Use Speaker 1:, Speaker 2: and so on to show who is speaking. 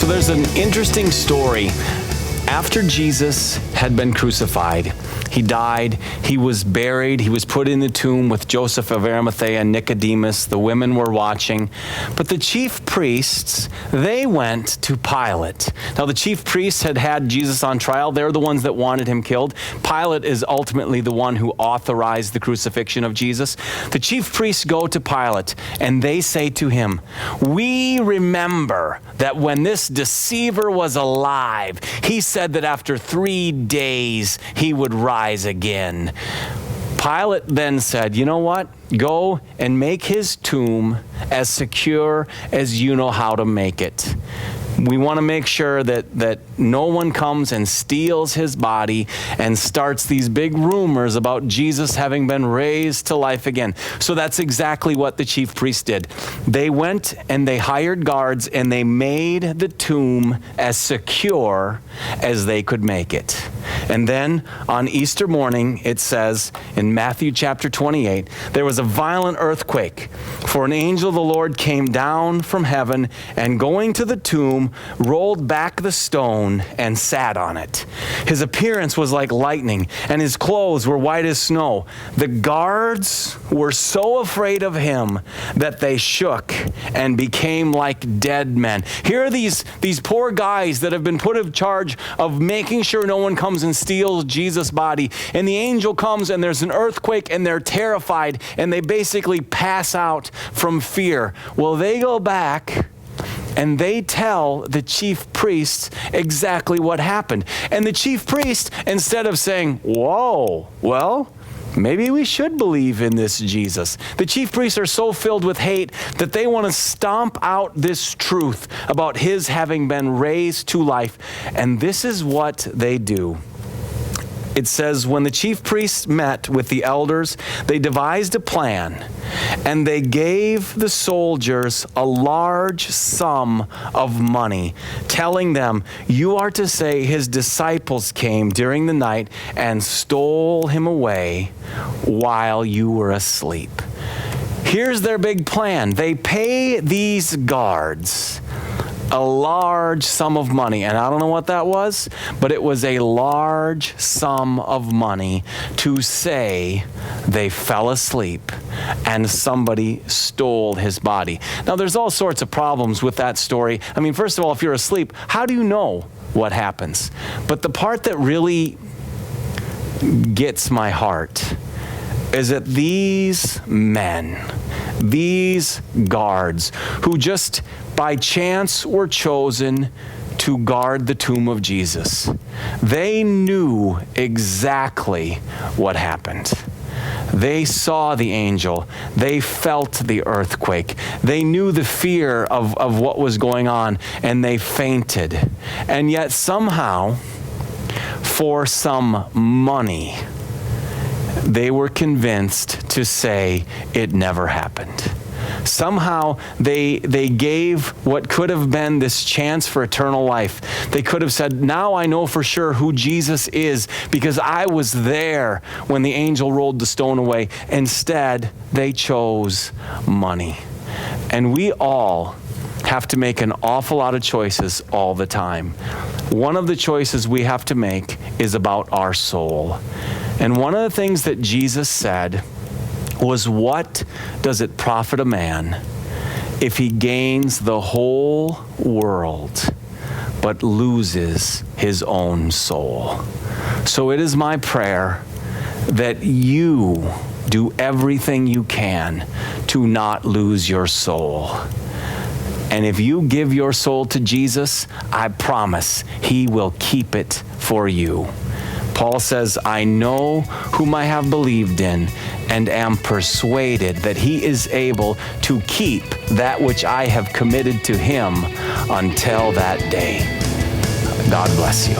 Speaker 1: there's an interesting story. After Jesus had been crucified, he died, he was buried, he was put in the tomb with Joseph of Arimathea and Nicodemus. The women were watching. But the chief priests, they went to Pilate. Now the chief priests had Jesus on trial. They're the ones that wanted him killed. Pilate is ultimately the one who authorized the crucifixion of Jesus. The chief priests go to Pilate and they say to him, "We remember that when this deceiver was alive, he said that after 3 days he would rise again." Pilate then said, "You know what? Go and make his tomb as secure as you know how to make it. We want to make sure that no one comes and steals his body and starts these big rumors about Jesus having been raised to life again." So that's exactly what the chief priests did. They went and they hired guards and they made the tomb as secure as they could make it. And then on Easter morning, it says in Matthew chapter 28, there was a violent earthquake, for an angel of the Lord came down from heaven and going to the tomb, rolled back the stone and sat on it. His appearance was like lightning, and his clothes were white as snow. The guards were so afraid of him that they shook and became like dead men. Here are these poor guys that have been put in charge of making sure no one comes and steals Jesus' body. And the angel comes and there's an earthquake and they're terrified and they basically pass out from fear. Well, they go back and they tell the chief priests exactly what happened. And the chief priest, instead of saying, "Whoa, well, maybe we should believe in this Jesus," the chief priests are so filled with hate that they want to stomp out this truth about his having been raised to life. And this is what they do. It says, when the chief priests met with the elders, they devised a plan, and they gave the soldiers a large sum of money, telling them, "You are to say his disciples came during the night and stole him away while you were asleep." Here's their big plan. They pay these guards a large sum of money. And I don't know what that was, but it was a large sum of money to say they fell asleep and somebody stole his body. Now, there's all sorts of problems with that story. I mean, first of all, if you're asleep, how do you know what happens? But the part that really gets my heart is that these men, these guards, who just by chance were chosen to guard the tomb of Jesus, they knew exactly what happened. They saw the angel. They felt the earthquake. They knew the fear of what was going on, and they fainted. And yet somehow, for some money, they were convinced to say it never happened. Somehow they gave what could have been this chance for eternal life. They could have said, "Now I know for sure who Jesus is because I was there when the angel rolled the stone away." Instead, they chose money. And we all have to make an awful lot of choices all the time. One of the choices we have to make is about our soul. And one of the things that Jesus said was, "What does it profit a man if he gains the whole world but loses his own soul?" So it is my prayer that you do everything you can to not lose your soul. And if you give your soul to Jesus, I promise he will keep it for you. Paul says, "I know whom I have believed in and am persuaded that he is able to keep that which I have committed to him until that day." God bless you.